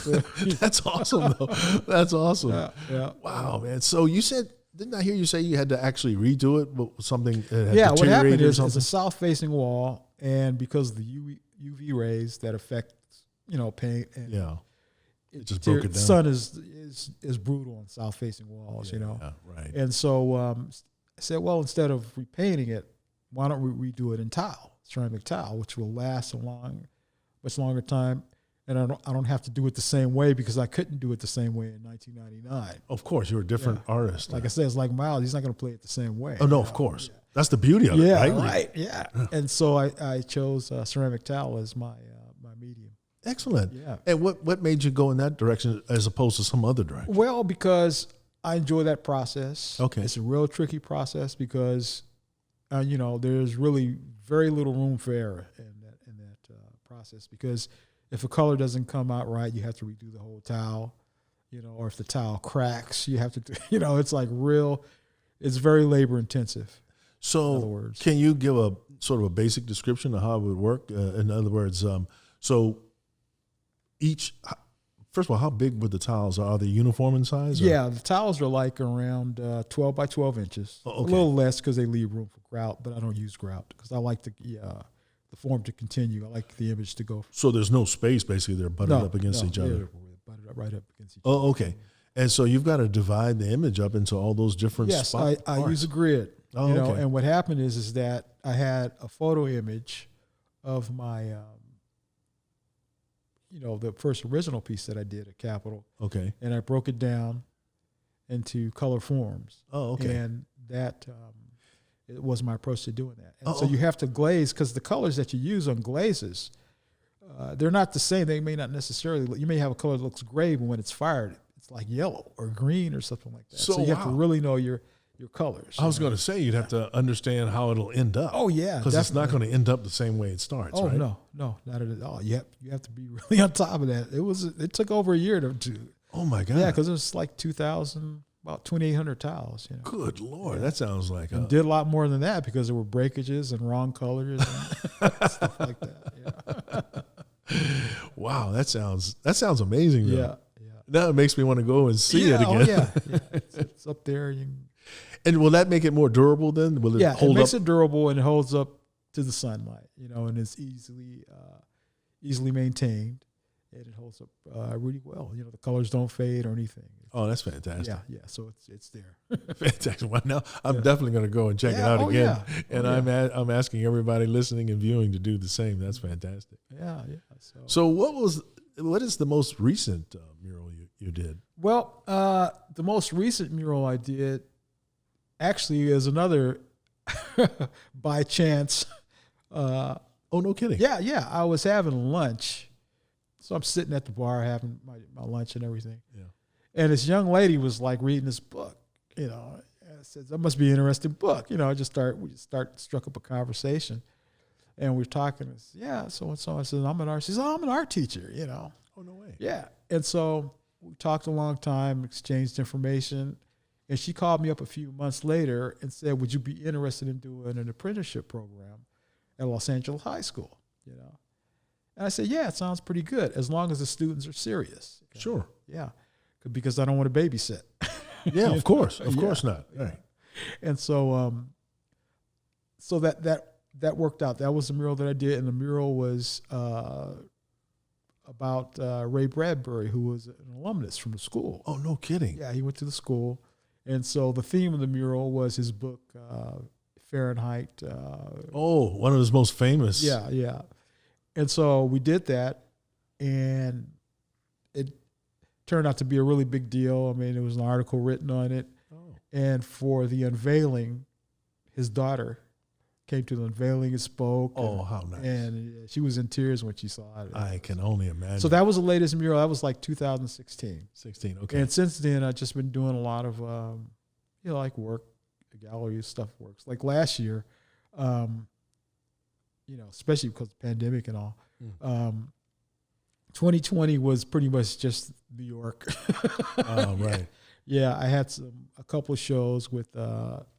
That's awesome, though. That's awesome. Yeah. Wow, man. So you said, didn't I hear you say you had to actually redo it? With something that had what happened is it's a south-facing wall, and because of the UV rays that affect paint and it just broke it down. The sun is brutal on south-facing walls, Yeah, right. And so I said, well, instead of repainting it, why don't we redo it in tile, ceramic tile, which will last much longer time, and I don't have to do it the same way because I couldn't do it the same way in 1999. Of course, you're a different artist. Like I said, it's like Miles; he's not going to play it the same way. Oh no, of course. Yeah. That's the beauty of it, right? Right. Yeah. And so I chose ceramic tile as my medium. Excellent. Yeah. And what made you go in that direction as opposed to some other direction? Well, because I enjoy that process. Okay. It's a real tricky process because, there's really very little room for error in that process. Because if a color doesn't come out right, you have to redo the whole tile. Or if the tile cracks, you have to do. It's like it's very labor intensive. So, in other words. Can you give a sort of a basic description of how it would work? In other words, so. First of all, how big were the tiles? Are they uniform in size? Or? Yeah, the tiles are like around 12 by 12 inches. Oh, okay. A little less because they leave room for grout, but I don't use grout because I like the form to continue. I like the image to go. So there's no space, basically. They're butted up against each other. They're butted up right up against each other. Oh, okay. And so you've got to divide the image up into all those different spots. Yes, I use a grid. Oh, okay. And what happened is that I had a photo image of my the first original piece that I did at Capitol. Okay. And I broke it down into color forms. Oh, okay. And that it was my approach to doing that. And so you have to glaze because the colors that you use on glazes, they're not the same. They may not necessarily. You may have a color that looks gray, but when it's fired, it's like yellow or green or something like that. So you have to really know your colors. I was going to say you'd have to understand how it'll end up. Oh yeah, because it's not going to end up the same way it starts. Oh right? no, not at all. You have to be really on top of that. It took over a year to. Oh my God! Yeah, because it was like 2,800 tiles. Good Lord, that sounds like and did a lot more than that because there were breakages and wrong colors and stuff like that. Yeah. Wow, that sounds amazing. Though. Yeah. Now it makes me want to go and see it again. Oh yeah. It's up there. And will that make it more durable then? Will it hold up? It makes it durable and it holds up to the sunlight, and it's easily maintained, and it holds up really well. The colors don't fade or anything. Oh, that's fantastic. Yeah. So it's there. Fantastic. Well, now I'm definitely going to go and check it out again. Yeah. And I'm asking everybody listening and viewing to do the same. That's fantastic. Yeah. So what is the most recent mural you did? Well, the most recent mural I did actually is another by chance. Oh, no kidding. Yeah. I was having lunch. So I'm sitting at the bar having my lunch and everything. Yeah. And this young lady was like reading this book, and I said, that must be an interesting book. We just struck up a conversation. And we're talking, so-and-so. I said, I'm an art. She says, I'm an art teacher, Oh, no way. Yeah. And so we talked a long time, exchanged information. And she called me up a few months later and said, would you be interested in doing an apprenticeship program at Los Angeles High School? And I said, yeah, it sounds pretty good as long as the students are serious. Okay? Sure. Yeah. Because I don't want to babysit. Yeah, of course. Of course not. Right. And so so that worked out. That was the mural that I did. And the mural was about Ray Bradbury, who was an alumnus from the school. Oh, no kidding. Yeah, he went to the school. And so the theme of the mural was his book, Fahrenheit. One of his most famous. Yeah. And so we did that, and it turned out to be a really big deal. I mean, there was an article written on it. Oh. And for the unveiling, his daughter came to the unveiling and spoke. Oh, how nice. And she was in tears when she saw it. I can only imagine. So that was the latest mural. That was like 2016. 16, okay. And since then, I've just been doing a lot of, like work, gallery stuff works. Like last year, especially because of the pandemic and all, 2020 was pretty much just New York. Oh, right. Yeah, I had a couple of shows with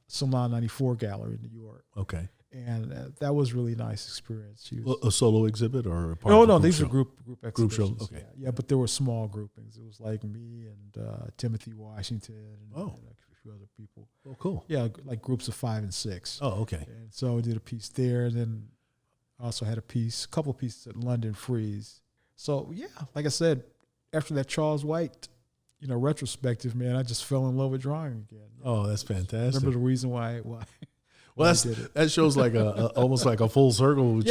Salon 94 Gallery in New York. Okay. And that was a really nice experience. A solo exhibit or a part of No, a these show? are group exhibitions. Shows, okay. Yeah, but there were small groupings. It was like me and Timothy Washington and a few other people. Oh, cool. Yeah, like groups of 5 and 6. Oh, okay. And so I did a piece there, and then I also had a couple of pieces at London Frieze. So yeah, like I said, after that Charles White, retrospective, man, I just fell in love with drawing again. Oh, that's fantastic. Remember the reason why well, I did it. that shows like almost like a full circle with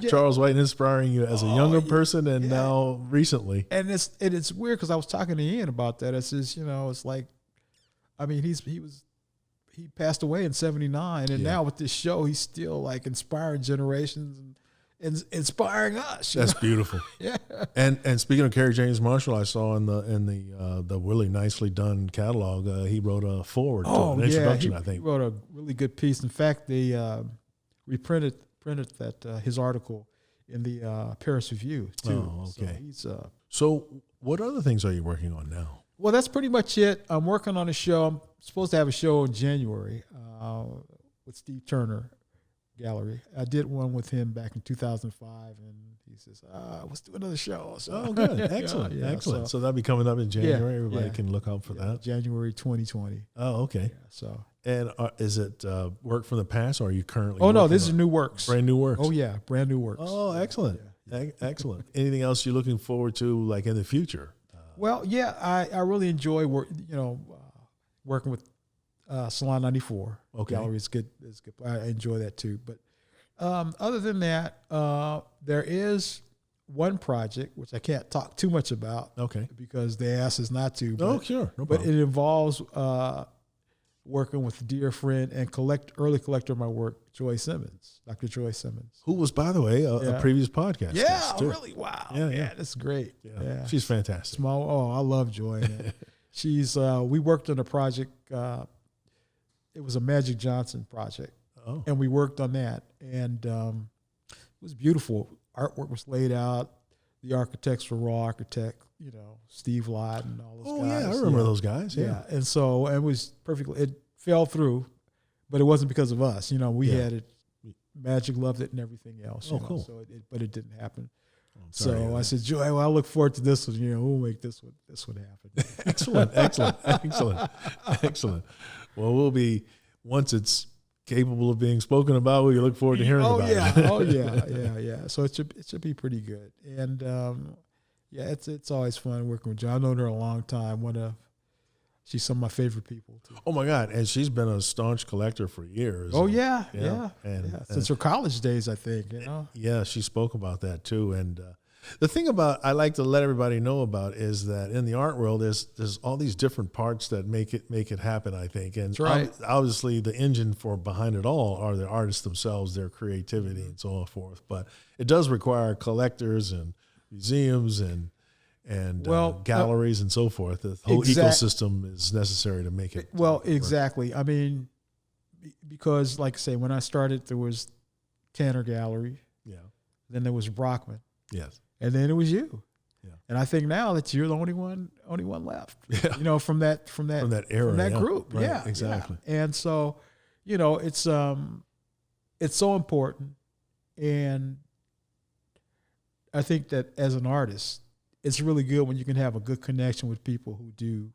Charles White inspiring you as a younger person and now recently. And it's weird because I was talking to Ian about that. I says, it's like, I mean, he passed away in 79, and now with this show, he's still like inspiring generations and inspiring us. That's beautiful. Yeah. And speaking of Kerry James Marshall, I saw in the really nicely done catalog, he wrote a foreword to an introduction. I think he wrote a really good piece. In fact, they reprinted that his article in the Paris Review too. Oh, okay. So so what other things are you working on now? Well, that's pretty much it. I'm working on a show. I'm supposed to have a show in January with Steve Turner Gallery. I did one with him back in 2005, and he says, let's do another show. So, good. Excellent. Excellent. So that'll be coming up in January. Everybody can look out for that. January 2020. Oh, okay. Yeah, and is it work from the past, or are you currently no, this is new works. Brand new works. Oh, yeah, brand new works. Oh, excellent. Excellent. Anything else you're looking forward to, like in the future? Well, yeah, I really enjoy working with Salon 94. Okay. Gallery is good. It's good. I enjoy that too. But other than that, there is one project which I can't talk too much about. Okay. Because they asked us not to. But, sure. No but problem. it involves working with a dear friend and early collector of my work, Joy Simmons, Dr. Joy Simmons. Who was, by the way, a previous podcast. Yeah, really? Wow. Yeah, that's great. Yeah. She's fantastic. I love Joy. She's, we worked on a project, it was a Magic Johnson project. Oh. And we worked on that. And it was beautiful. Artwork was laid out. The architects were raw architect, Steve Lott and all those guys. Oh, yeah, I remember those guys. Yeah. And so it was perfectly, it fell through, but it wasn't because of us. We had it, Magic loved it and everything else. Cool. So but it didn't happen. So I said, Joy, well, I look forward to this one. We'll make this one happen. Excellent. Well, we'll be, once it's capable of being spoken about, we look forward to hearing about it. Yeah. So it should be pretty good. And it's always fun working with Joy. I've known her a long time. She's some of my favorite people too. Oh my God. And she's been a staunch collector for years. Oh yeah. Since her college days, I think, Yeah, she spoke about that too. And the thing I like to let everybody know about is that in the art world, there's all these different parts that make it happen, I think. And that's right. Obviously the engine behind it all are the artists themselves, their creativity and so forth. But it does require collectors and museums and galleries and so forth. The whole ecosystem is necessary to make it. Well, exactly. I mean, because like I say, when I started, there was Tanner Gallery. Yeah. Then there was Brockman. Yes. And then it was you. Yeah. And I think now that you're the only one left. Yeah. From that era, from that group. Right, yeah. Exactly. Yeah. And so, it's so important. And I think that as an artist, it's really good when you can have a good connection with people who do,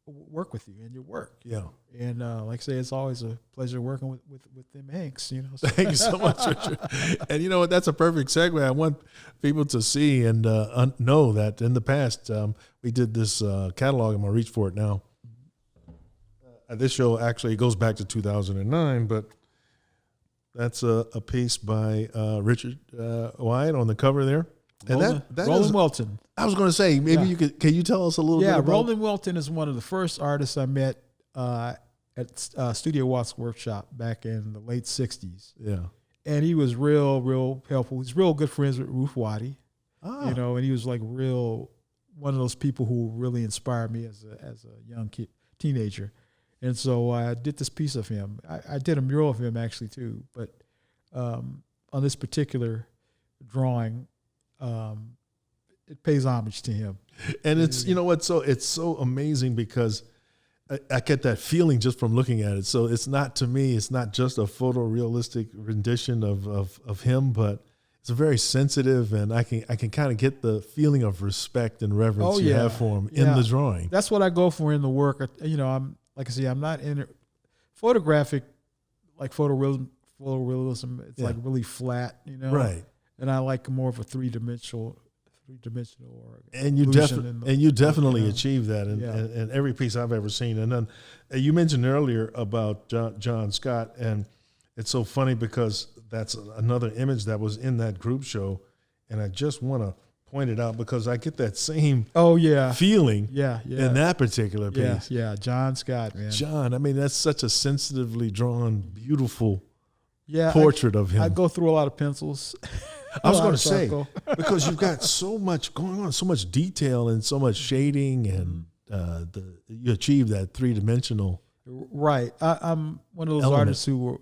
work with you in your work. Yeah. And like I say, it's always a pleasure working with them Hanks. So. Thank you so much, Richard. And you know what? That's a perfect segue. I want people to see and know that in the past we did this catalog. I'm gonna reach for it now. This show actually goes back to 2009, but. That's a piece by Richard Wyatt on the cover there. And Roland Welton. I was going to say, maybe can you tell us a little bit about? Roland Welton is one of the first artists I met at Studio Watts Workshop back in the late 60s. Yeah. And he was real helpful. He's real good friends with Ruth Waddy, Ah. and he was like one of those people who really inspired me as a young teenager. And so I did this piece of him. I did a mural of him actually too, but on this particular drawing, it pays homage to him. And it's, you know what, so it's so amazing because I get that feeling just from looking at it. So it's not, to me, it's not just a photorealistic rendition of him, but it's a very sensitive, and I can kind of get the feeling of respect and reverence you have for him in the drawing. That's what I go for in the work. I'm like I say, I'm not in photographic, like photorealism. It's like really flat, Right. And I like more of a three-dimensional. And you definitely achieve that in every piece I've ever seen. And then you mentioned earlier about John Scott, and it's so funny because that's another image that was in that group show, and I just want to point it out because I get that same feeling in that particular piece. Yeah, John Scott, man. John, I mean, that's such a sensitively drawn, beautiful portrait of him. I go through a lot of pencils. I was going to say, because you've got so much going on, so much detail and so much shading, and you achieve that three-dimensional. Right. I'm one of those artists who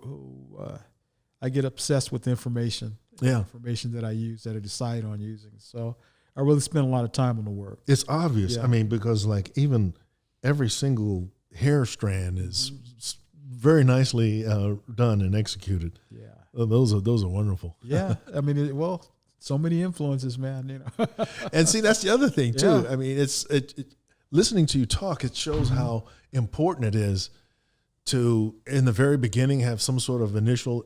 I get obsessed with information. Information that I use, that I decide on using. So I really spend a lot of time on the work. It's obvious. I mean, because like even every single hair strand is very nicely done and executed. Yeah. Those are wonderful. Yeah. I mean, so many influences, man, And see, that's the other thing too. I mean, listening to you talk, it shows how important it is to, in the very beginning, have some sort of initial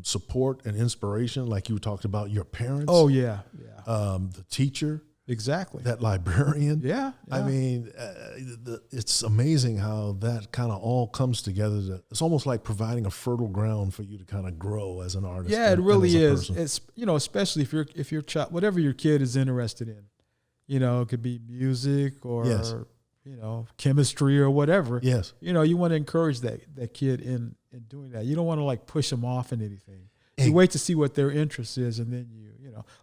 support and inspiration, like you talked about your parents. Oh, yeah. The teacher. Exactly. That librarian. Yeah. I mean, it's amazing how that kind of all comes together. It's almost like providing a fertile ground for you to kind of grow as an artist. Yeah, it really is. It's, especially if your child, whatever your kid is interested in, it could be music or, chemistry or whatever. Yes. You want to encourage that kid in doing that. You don't want to like push them off in anything. You wait to see what their interest is, and then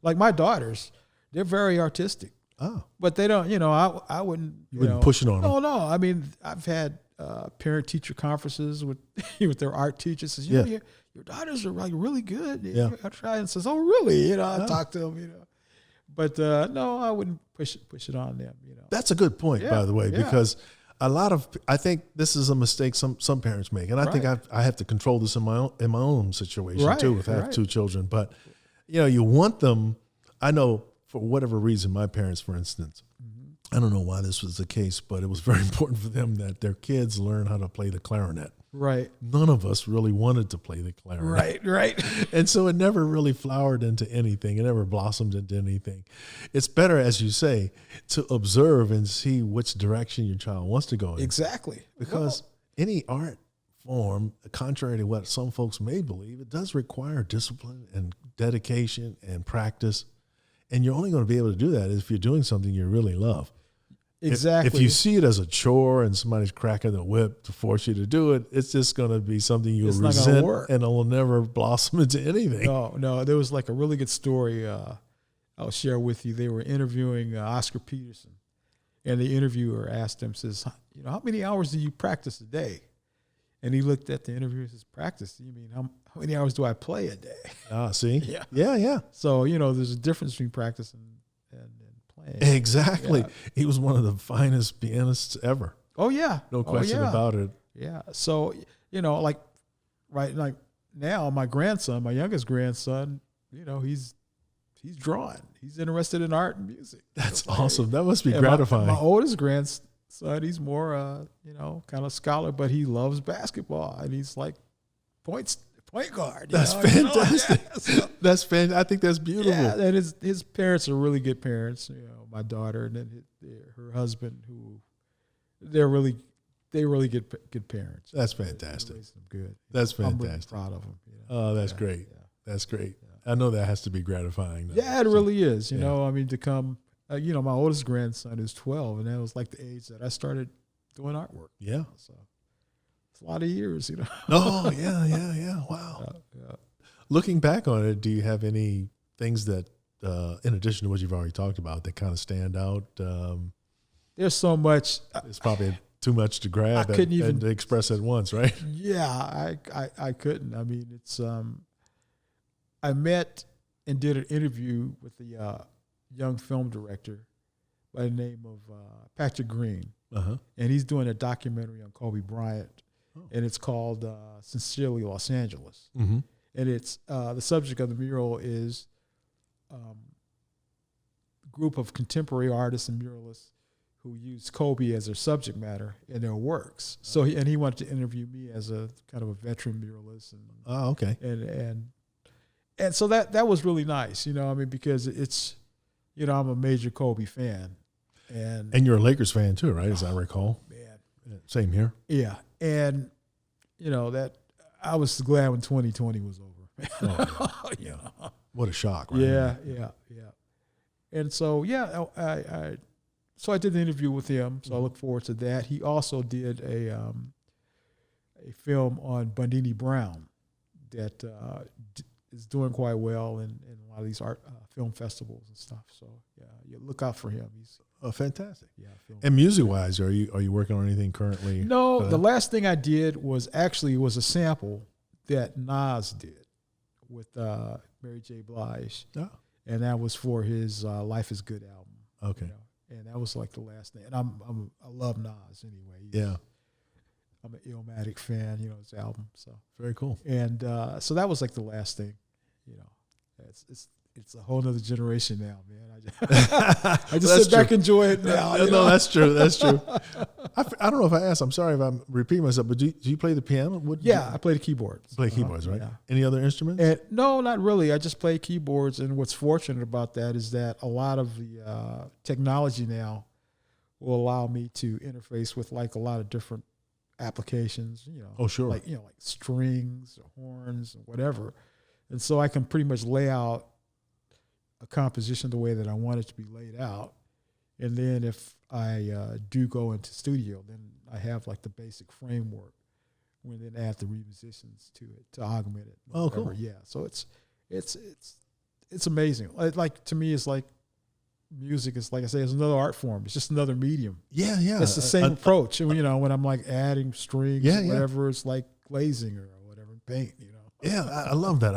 like my daughters, they're very artistic. Oh. But they don't, I wouldn't. You wouldn't push it on them. No. I mean, I've had parent-teacher conferences with with their art teachers. Says, your daughters are like really good. Yeah. I try and says, oh, really? I talk to them, But no, I wouldn't push it on them. That's a good point, by the way, because I think this is a mistake some parents make, and I think I have to control this in my own situation too, with having two children. But you want them. I know for whatever reason, my parents, for instance, I don't know why this was the case, but it was very important for them that their kids learn how to play the clarinet. Right. None of us really wanted to play the clarinet. Right. And so it never really flowered into anything. It never blossomed into anything. It's better, as you say, to observe and see which direction your child wants to go in. Exactly. Because any art form, contrary to what some folks may believe, it does require discipline and dedication and practice. And you're only going to be able to do that if you're doing something you really love. Exactly. If you see it as a chore and somebody's cracking the whip to force you to do it, it's just going to be something you'll resent, and it will never blossom into anything. No. There was like a really good story I'll share with you. They were interviewing Oscar Peterson, and the interviewer asked him, says, how many hours do you practice a day? And he looked at the interviewer and says, practice? You mean how many hours do I play a day? See? Yeah. So, there's a difference between practice and playing. Exactly. Yeah. He was one of the finest pianists ever. Oh, yeah. No question about it. Yeah. So, like now, my youngest grandson, he's drawing. He's interested in art and music. That's awesome. That must be gratifying. My oldest grandson, he's more, kind of scholar, but he loves basketball, and he's like point guard. That's fantastic. That's fantastic. I think that's beautiful. Yeah, and his parents are really good parents. My daughter and then her husband, who they're really good parents. That's fantastic. Good. That's fantastic. I'm really proud of them. Oh, that's great. Yeah. That's great. Yeah. I know that has to be gratifying. Yeah, it really is. I mean, to come. My oldest grandson is 12, and that was like the age that I started doing artwork. Yeah. It's a lot of years, you know. Oh, yeah. Wow. Yeah. Looking back on it, do you have any things that, in addition to what you've already talked about, that kind of stand out? There's so much. It's probably too much to grab and to express at once, right? Yeah, I couldn't. I mean, it's I met and did an interview with the young film director by the name of Patrick Green, and he's doing a documentary on Kobe Bryant, and it's called Sincerely Los Angeles, and it's the subject of the mural is a group of contemporary artists and muralists who use Kobe as their subject matter in their works. So he wanted to interview me as a kind of a veteran muralist. And so that was really nice, you know, I mean, because it's, you know, I'm a major Kobe fan. And you're a Lakers fan too, right? As I recall. Man. Same here. Yeah. And, you know, that I was glad when 2020 was over. Oh, yeah. What a shock, right? Yeah. And so, so I did the interview with him, so I look forward to that. He also did a film on Bundini Brown that is doing quite well in a lot of these art film festivals and stuff. So yeah, you look out for him. He's fantastic. Yeah. And music-wise, are you working on anything currently? No, the last thing I did was a sample that Nas did with Mary J. Blige, and that was for his Life Is Good album. Okay. You know? And that was like the last thing. And I love Nas anyway. I'm an Illmatic fan, you know, his album. So very cool. And so that was like the last thing, you know. It's a whole nother generation now, man. I just sit back and enjoy it now. No, that's true. That's true. I don't know if I asked. I'm sorry if I'm repeating myself, but do you play the piano? I play the keyboards. Play keyboards, right? Yeah. Any other instruments? No, not really. I just play keyboards. And what's fortunate about that is that a lot of the technology now will allow me to interface with like a lot of different applications, you know. Oh, sure. Like strings or horns or whatever. And so I can pretty much lay out a composition the way that I want it to be laid out. And then if I do go into studio, then I have like the basic framework, and then add the remusicians to it to augment it. Oh, cool. Yeah. So it's amazing. Like to me, it's like music is, like I say, it's another art form. It's just another medium. Yeah. It's the same approach. And, you know, when I'm like adding strings, whatever, it's like glazing or whatever, paint, you know. Yeah, I love that.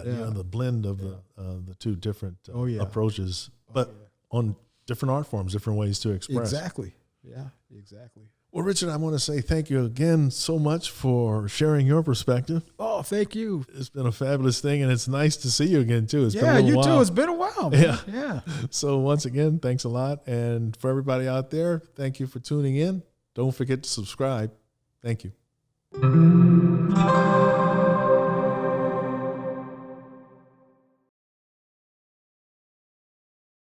Yeah. You know, the blend of the two different approaches, but on different art forms, different ways to express. Exactly. Yeah, exactly. Well, Richard, I want to say thank you again so much for sharing your perspective. Oh, thank you. It's been a fabulous thing, and it's nice to see you again, too. It's been a little you while. too. It's been a while, man. Yeah. So once again, thanks a lot. And for everybody out there, thank you for tuning in. Don't forget to subscribe. Thank you.